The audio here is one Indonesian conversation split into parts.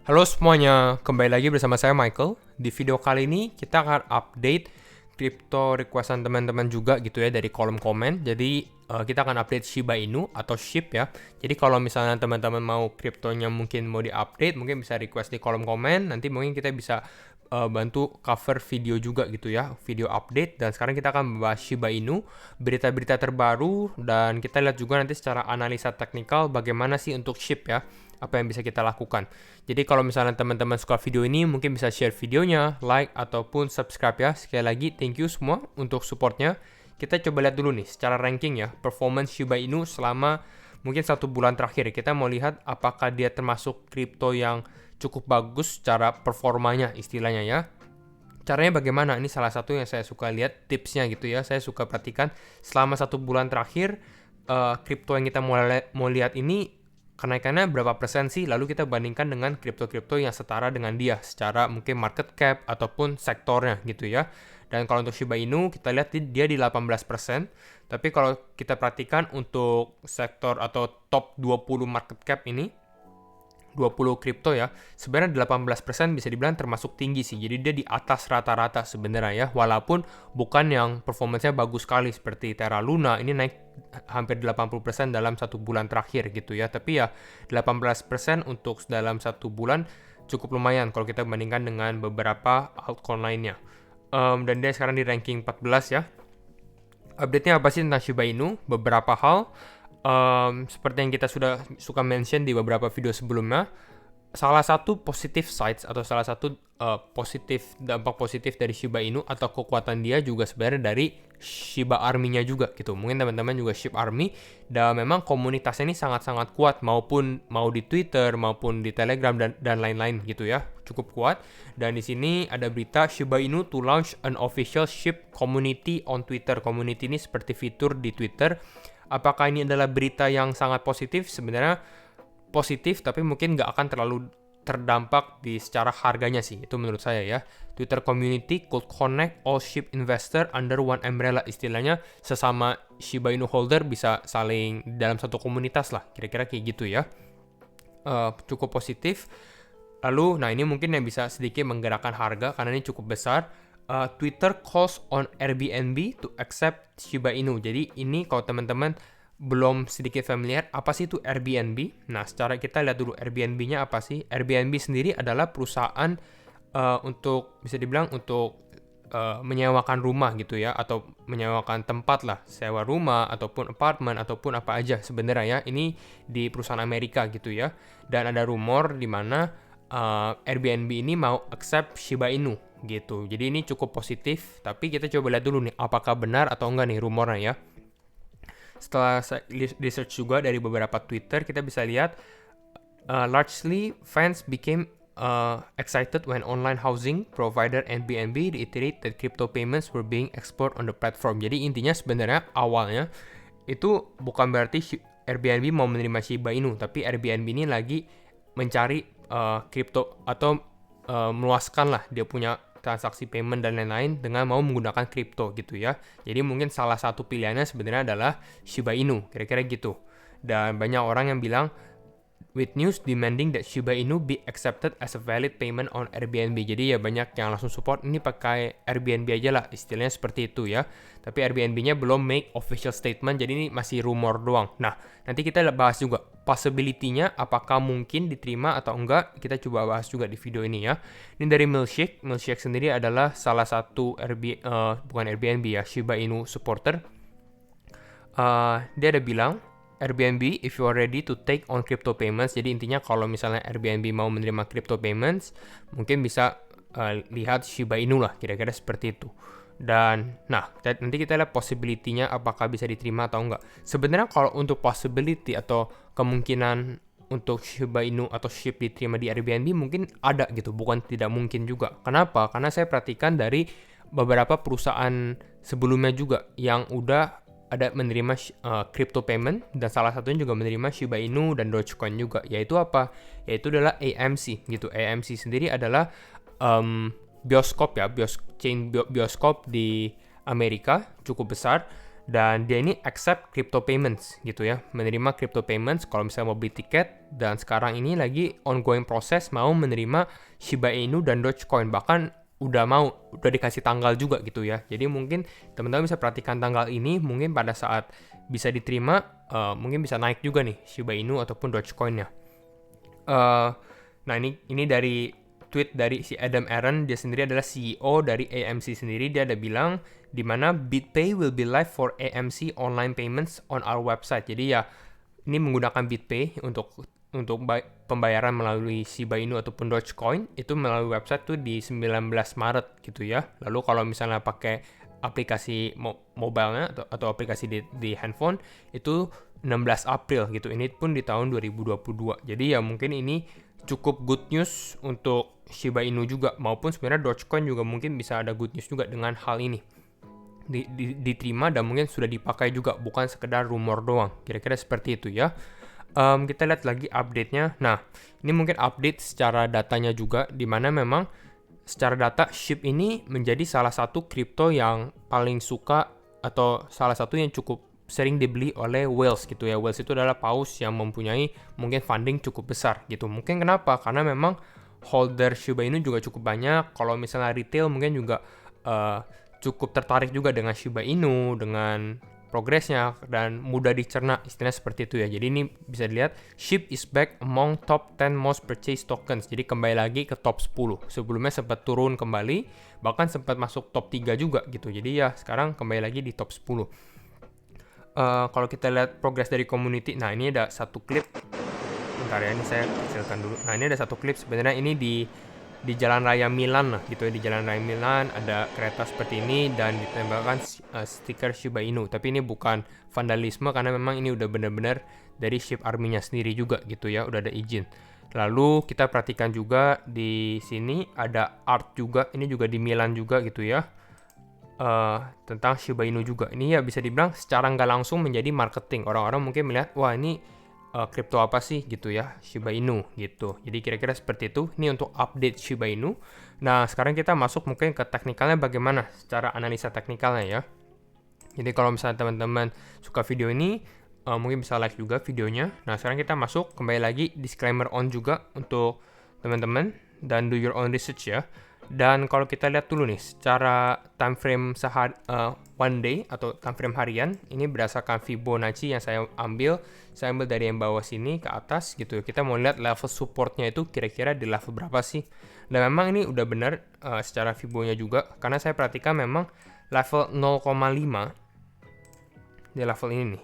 Halo semuanya, kembali lagi bersama saya Michael. Di video kali ini kita akan update crypto requestan teman-teman juga gitu ya dari kolom komen. Jadi kita akan update Shiba Inu atau SHIB ya. Jadi kalau misalnya teman-teman mau kriptonya mungkin mau di-update, mungkin bisa request di kolom komen. Nanti mungkin kita bisa bantu cover video juga gitu ya, video update. Dan sekarang kita akan membahas Shiba Inu, berita-berita terbaru, dan kita lihat juga nanti secara analisa teknikal bagaimana sih untuk SHIB ya, apa yang bisa kita lakukan. Jadi kalau misalnya teman-teman suka video ini, mungkin bisa share videonya, like, ataupun subscribe ya. Sekali lagi, thank you semua untuk supportnya. Kita coba lihat dulu nih, secara ranking ya, performance Shiba Inu selama mungkin 1 bulan terakhir. Kita mau lihat apakah dia termasuk kripto yang cukup bagus secara performanya istilahnya ya. Caranya bagaimana? Ini salah satu yang saya suka lihat tipsnya gitu ya. Saya suka perhatikan selama 1 bulan terakhir, kripto yang kita mau lihat ini kenaikannya berapa persen sih, lalu kita bandingkan dengan kripto-kripto yang setara dengan dia secara mungkin market cap ataupun sektornya gitu ya. Dan kalau untuk Shiba Inu kita lihat dia di 18%, tapi kalau kita perhatikan untuk sektor atau top 20 market cap ini 20 kripto ya, sebenarnya 18% bisa dibilang termasuk tinggi sih. Jadi dia di atas rata-rata sebenarnya ya, walaupun bukan yang performance-nya bagus sekali seperti Terra Luna, ini naik hampir 80% dalam 1 bulan terakhir gitu ya. Tapi ya 18% untuk dalam 1 bulan cukup lumayan kalau kita bandingkan dengan beberapa altcoin lainnya. Dan dia sekarang di ranking 14 ya. Update-nya apa sih tentang Shiba Inu? Beberapa hal. Seperti yang kita sudah suka mention di beberapa video sebelumnya, salah satu positive sides atau salah satu dampak positif dari Shiba Inu atau kekuatan dia juga sebenarnya dari Shiba Army-nya juga gitu. Mungkin teman-teman juga Shiba Army, dan memang komunitasnya ini sangat-sangat kuat, maupun mau di Twitter maupun di Telegram dan lain-lain gitu ya, cukup kuat. Dan di sini ada berita Shiba Inu to launch an official SHIB community on Twitter. Community ini seperti fitur di Twitter. Apakah ini adalah berita yang sangat positif? Sebenarnya positif, tapi mungkin nggak akan terlalu terdampak di secara harganya sih. Itu menurut saya ya. Twitter community could connect all SHIB investor under one umbrella. Istilahnya sesama Shiba Inu holder bisa saling dalam satu komunitas lah. Kira-kira kayak gitu ya. Cukup positif. Lalu, nah ini mungkin yang bisa sedikit menggerakkan harga karena ini cukup besar. Twitter calls on Airbnb to accept Shiba Inu. Jadi ini kalau teman-teman belum sedikit familiar, apa sih itu Airbnb? Nah, secara kita lihat dulu Airbnb-nya apa sih? Airbnb sendiri adalah perusahaan untuk bisa dibilang untuk menyewakan rumah gitu ya, atau menyewakan tempat lah, sewa rumah ataupun apartemen ataupun apa aja sebenarnya ya. Ini di perusahaan Amerika gitu ya. Dan ada rumor di mana Airbnb ini mau accept Shiba Inu gitu. Jadi ini cukup positif, tapi kita coba lihat dulu nih apakah benar atau enggak nih rumornya ya. Setelah saya research juga dari beberapa Twitter, kita bisa lihat largely fans became excited when online housing provider Airbnb reiterate that crypto payments were being explored on the platform. Jadi intinya sebenarnya awalnya itu bukan berarti Airbnb mau menerima Shiba Inu, tapi Airbnb ini lagi mencari crypto atau meluaskan lah dia punya transaksi payment dan lain-lain dengan mau menggunakan kripto gitu ya. Jadi mungkin salah satu pilihannya sebenarnya adalah Shiba Inu, kira-kira gitu. Dan banyak orang yang bilang with news demanding that Shiba Inu be accepted as a valid payment on Airbnb. Jadi ya banyak yang langsung support ini pakai Airbnb aja lah, istilahnya seperti itu ya. Tapi Airbnb-nya belum make official statement, jadi ini masih rumor doang. Nah, nanti kita bahas juga possibility-nya apakah mungkin diterima atau enggak. Kita coba bahas juga di video ini ya. Ini dari Milkshake. Milkshake sendiri adalah salah satu bukan Airbnb ya, Shiba Inu supporter. Dia ada bilang Airbnb, if you are ready to take on crypto payments. Jadi intinya kalau misalnya Airbnb mau menerima crypto payments, mungkin bisa lihat Shiba Inu lah, kira-kira seperti itu. Dan nah, nanti kita lihat possibility-nya apakah bisa diterima atau enggak. Sebenarnya kalau untuk possibility atau kemungkinan untuk Shiba Inu atau SHIB diterima di Airbnb mungkin ada gitu, bukan tidak mungkin juga. Kenapa? Karena saya perhatikan dari beberapa perusahaan sebelumnya juga yang udah ada menerima crypto payment, dan salah satunya juga menerima Shiba Inu dan Dogecoin juga. Yaitu apa? Yaitu adalah AMC gitu. AMC sendiri adalah bioskop ya, chain bioskop di Amerika cukup besar, Dan dia ini accept crypto payments gitu ya, menerima crypto payments kalau misalnya mau beli tiket, dan sekarang ini lagi ongoing proses mau menerima Shiba Inu dan Dogecoin, bahkan udah dikasih tanggal juga gitu ya. Jadi mungkin teman-teman bisa perhatikan tanggal ini, mungkin pada saat bisa diterima mungkin bisa naik juga nih Shiba Inu ataupun Dogecoin-nya. Nah ini dari tweet dari si Adam Aaron, dia sendiri adalah CEO dari AMC sendiri. Dia ada bilang di mana BitPay will be live for AMC online payments on our website. Jadi ya ini menggunakan BitPay untuk pembayaran melalui Shiba Inu ataupun Dogecoin itu melalui website tuh di 19 Maret gitu ya. Lalu kalau misalnya pakai aplikasi mobilenya atau aplikasi di handphone itu 16 April gitu. Ini pun di tahun 2022. Jadi ya mungkin ini cukup good news untuk Shiba Inu juga, maupun sebenarnya Dogecoin juga mungkin bisa ada good news juga dengan hal ini. Diterima dan mungkin sudah dipakai juga, bukan sekedar rumor doang. Kira-kira seperti itu ya. Kita lihat lagi update-nya. Nah, ini mungkin update secara datanya juga, di mana memang secara data SHIB ini menjadi salah satu kripto yang paling suka atau salah satu yang cukup sering dibeli oleh whales gitu ya. Whales itu adalah paus yang mempunyai mungkin funding cukup besar gitu. Mungkin kenapa? Karena memang holder Shiba Inu juga cukup banyak. Kalau misalnya retail mungkin juga cukup tertarik juga dengan Shiba Inu, dengan progresnya, dan mudah dicerna, istilahnya seperti itu ya. Jadi ini bisa dilihat SHIB is back among top 10 most purchased tokens. Jadi kembali lagi ke top 10. Sebelumnya sempat turun kembali, bahkan sempat masuk top 3 juga gitu. Jadi ya sekarang kembali lagi di top 10. Kalau kita lihat progres dari community, nah ini ada satu klip. Bentar ya, ini saya kecilkan dulu. Nah ini ada satu klip, sebenarnya ini di Jalan Raya Milan lah gitu ya. Di Jalan Raya Milan ada kereta seperti ini dan ditembakkan stiker Shiba Inu. Tapi ini bukan vandalisme karena memang ini udah benar-benar dari SHIB army-nya sendiri juga gitu ya, udah ada izin. Lalu kita perhatikan juga di sini ada art juga, ini juga di Milan juga gitu ya. Tentang Shiba Inu juga. Ini ya bisa dibilang secara nggak langsung menjadi marketing. Orang-orang mungkin melihat, wah ini kripto apa sih gitu ya, Shiba Inu gitu. Jadi kira-kira seperti itu. Ini untuk update Shiba Inu. Nah sekarang kita masuk mungkin ke teknikalnya, bagaimana secara analisa teknikalnya ya. Jadi kalau misalnya teman-teman suka video ini, mungkin bisa like juga videonya. Nah sekarang kita masuk, kembali lagi disclaimer on juga untuk teman-teman, dan do your own research ya. Dan kalau kita lihat dulu nih, secara time frame one day atau time frame harian, ini berdasarkan Fibonacci yang saya ambil dari yang bawah sini ke atas gitu. Kita mau lihat level supportnya itu kira-kira di level berapa sih. Dan memang ini udah benar secara Fibonya juga, karena saya perhatikan memang level 0,5 di level ini nih.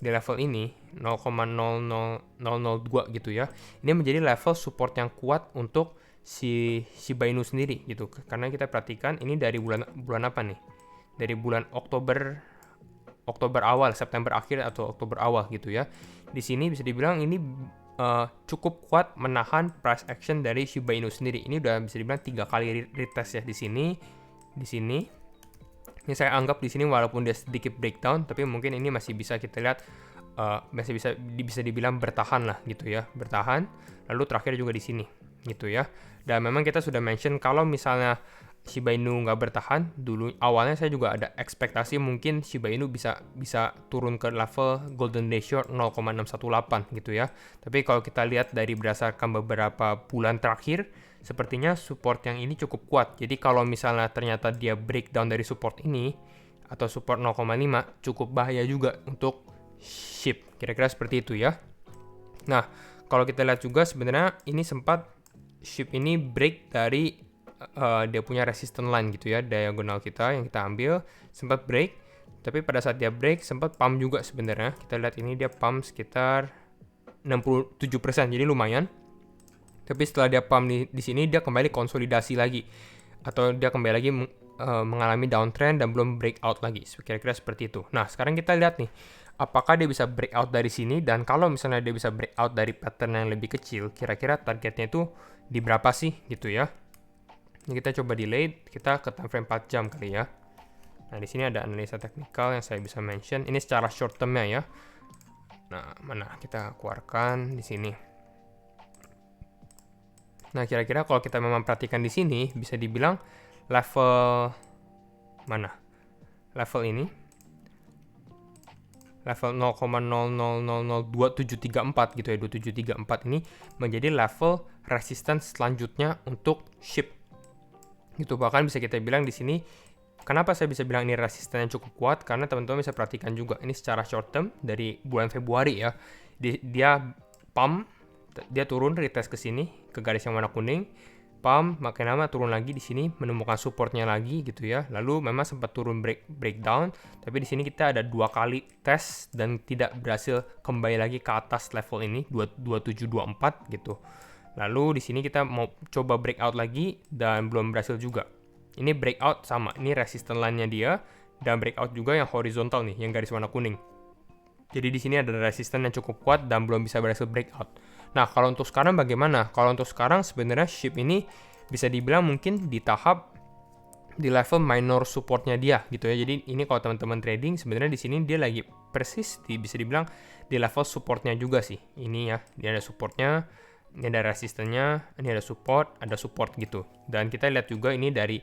Di level ini 0,00002 gitu ya. Ini menjadi level support yang kuat untuk si Shiba Inu sendiri gitu. Karena kita perhatikan ini dari bulan apa nih? Dari bulan Oktober awal, September akhir atau Oktober awal gitu ya. Di sini bisa dibilang ini cukup kuat menahan price action dari Shiba Inu sendiri. Ini udah bisa dibilang 3 kali retest ya di sini. Ini saya anggap di sini walaupun dia sedikit breakdown, tapi mungkin ini masih bisa kita lihat masih bisa dibilang bertahan lah gitu ya, bertahan. Lalu terakhir juga di sini gitu ya. Dan memang kita sudah mention kalau misalnya Shiba Inu nggak bertahan dulu, awalnya saya juga ada ekspektasi mungkin Shiba Inu bisa turun ke level golden ratio 0,618 gitu ya. Tapi kalau kita lihat dari berdasarkan beberapa bulan terakhir, sepertinya support yang ini cukup kuat. Jadi kalau misalnya ternyata dia breakdown dari support ini atau support 0,5, cukup bahaya juga untuk SHIB. Kira-kira seperti itu ya. Nah, kalau kita lihat juga sebenarnya ini sempat SHIB ini break dari dia punya resistance line gitu ya, diagonal kita yang kita ambil sempat break, tapi pada saat dia break sempat pump juga sebenarnya. Kita lihat ini dia pump sekitar 67%, jadi lumayan. Tapi setelah dia pump di sini dia kembali konsolidasi lagi, atau dia kembali lagi mengalami downtrend dan belum breakout lagi. Kira-kira seperti itu. Nah, sekarang kita lihat nih, apakah dia bisa breakout dari sini, dan kalau misalnya dia bisa breakout dari pattern yang lebih kecil, kira-kira targetnya itu di berapa sih gitu ya. Ini kita coba delay, kita ke time frame 4 jam kali ya. Nah, di sini ada analisa teknikal yang saya bisa mention. Ini secara short term-nya ya. Nah, mana kita keluarkan di sini. Nah, kira-kira kalau kita memang perhatikan di sini, bisa dibilang level mana? Level ini level 0,00002734 gitu ya, 2734 ini menjadi level resistance selanjutnya untuk SHIB. Gitu, bahkan bisa kita bilang di sini, kenapa saya bisa bilang ini resisten yang cukup kuat, karena teman-teman bisa perhatikan juga, ini secara short term dari bulan Februari ya, dia pump, dia turun retest ke sini, ke garis yang warna kuning, pump, makin lama turun lagi di sini, menemukan supportnya lagi gitu ya. Lalu memang sempat turun breakdown, tapi di sini kita ada 2 kali tes dan tidak berhasil kembali lagi ke atas level ini 2724 gitu. Lalu di sini kita mau coba breakout lagi dan belum berhasil juga. Ini breakout sama, ini resistance line-nya dia, dan breakout juga yang horizontal nih, yang garis warna kuning. Jadi di sini ada resistance yang cukup kuat dan belum bisa berhasil breakout. Nah, kalau untuk sekarang bagaimana? Kalau untuk sekarang sebenarnya SHIB ini bisa dibilang mungkin di tahap di level minor supportnya dia gitu ya. Jadi ini kalau teman-teman trading sebenarnya di sini dia lagi persis bisa dibilang di level supportnya juga sih. Ini ya, dia ada supportnya, ini ada resistennya, ini ada support gitu. Dan kita lihat juga ini dari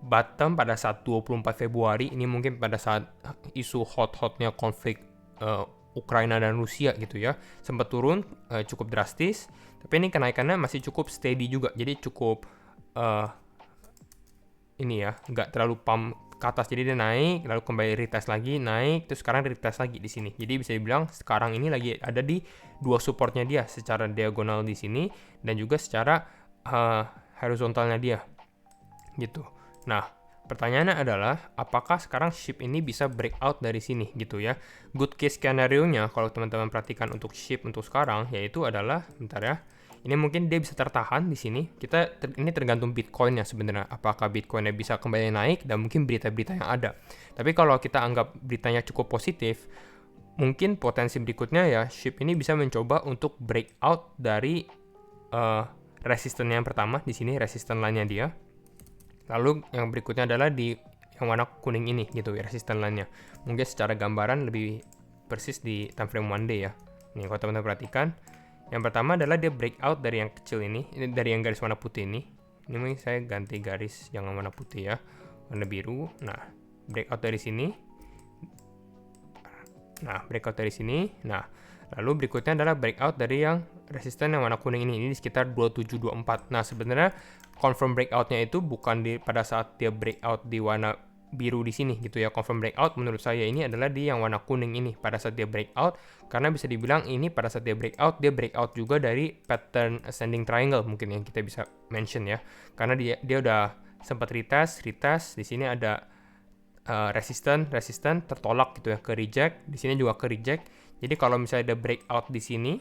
bottom pada saat 24 Februari, ini mungkin pada saat isu hot-hotnya konflik Ukraina dan Rusia gitu ya, sempat turun cukup drastis, tapi ini kenaikannya masih cukup steady juga, jadi cukup ini ya, nggak terlalu pump ke atas, jadi dia naik, lalu kembali retest lagi, naik, terus sekarang retest lagi di sini. Jadi bisa dibilang sekarang ini lagi ada di 2 supportnya dia, secara diagonal di sini dan juga secara horizontalnya dia, gitu. Nah, pertanyaannya adalah, apakah sekarang SHIB ini bisa breakout dari sini gitu ya? Good case skenario-nya kalau teman-teman perhatikan untuk SHIB untuk sekarang, yaitu adalah, bentar ya, ini mungkin dia bisa tertahan di sini. Ini tergantung Bitcoin-nya sebenarnya. Apakah Bitcoin-nya bisa kembali naik dan mungkin berita-berita yang ada. Tapi kalau kita anggap beritanya cukup positif, mungkin potensi berikutnya ya, SHIB ini bisa mencoba untuk breakout dari resisten yang pertama di sini, resisten line-nya dia. Lalu yang berikutnya adalah di yang warna kuning ini gitu ya, resisten line-nya. Mungkin secara gambaran lebih persis di time frame one day ya. Nih kalau teman-teman perhatikan, yang pertama adalah dia breakout dari yang kecil ini dari yang garis warna putih ini. Ini mungkin saya ganti garis yang warna putih ya, warna biru. Nah, breakout dari sini. Nah, breakout dari sini. Nah, lalu berikutnya adalah breakout dari yang resisten yang warna kuning ini di sekitar 2724. Nah, sebenarnya confirm breakout-nya itu bukan pada saat dia breakout di warna biru di sini gitu ya. Confirm breakout menurut saya ini adalah di yang warna kuning ini pada saat dia breakout, karena bisa dibilang ini pada saat dia breakout juga dari pattern ascending triangle mungkin yang kita bisa mention ya. Karena dia udah sempat retest di sini ada resisten tertolak gitu ya, ke reject, di sini juga ke reject. Jadi kalau misalnya ada breakout di sini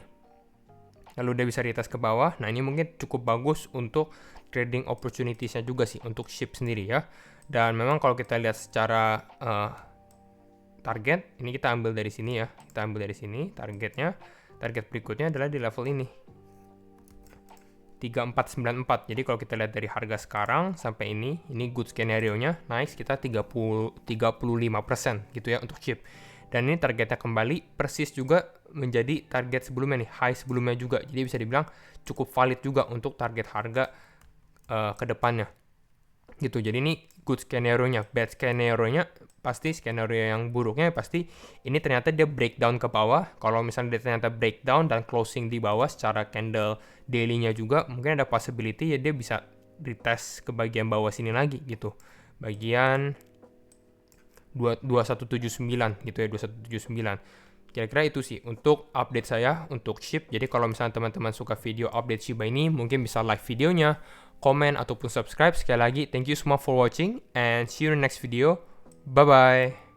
lalu dia bisa retest ke bawah, nah ini mungkin cukup bagus untuk trading opportunities-nya juga sih untuk SHIB sendiri ya. Dan memang kalau kita lihat secara target, ini kita ambil dari sini ya, kita ambil dari sini targetnya. Target berikutnya adalah di level ini 3494. Jadi kalau kita lihat dari harga sekarang sampai ini good skenario-nya naik sekitar 35% gitu ya untuk SHIB. Dan ini targetnya kembali persis juga menjadi target sebelumnya nih, high sebelumnya juga. Jadi bisa dibilang cukup valid juga untuk target harga ke depannya. Gitu. Jadi ini good skenario-nya. Bad skenario-nya pasti skenario yang buruknya pasti ini ternyata dia breakdown ke bawah. Kalau misalnya dia ternyata breakdown dan closing di bawah secara candle daily-nya juga, mungkin ada possibility ya dia bisa retest ke bagian bawah sini lagi gitu. Bagian 2179 gitu ya, 2179. Kira-kira itu sih untuk update saya untuk SHIB. Jadi kalau misalnya teman-teman suka video update Shiba ini, mungkin bisa like videonya, komen ataupun subscribe. Sekali lagi, thank you semua for watching and see you in the next video. Bye-bye.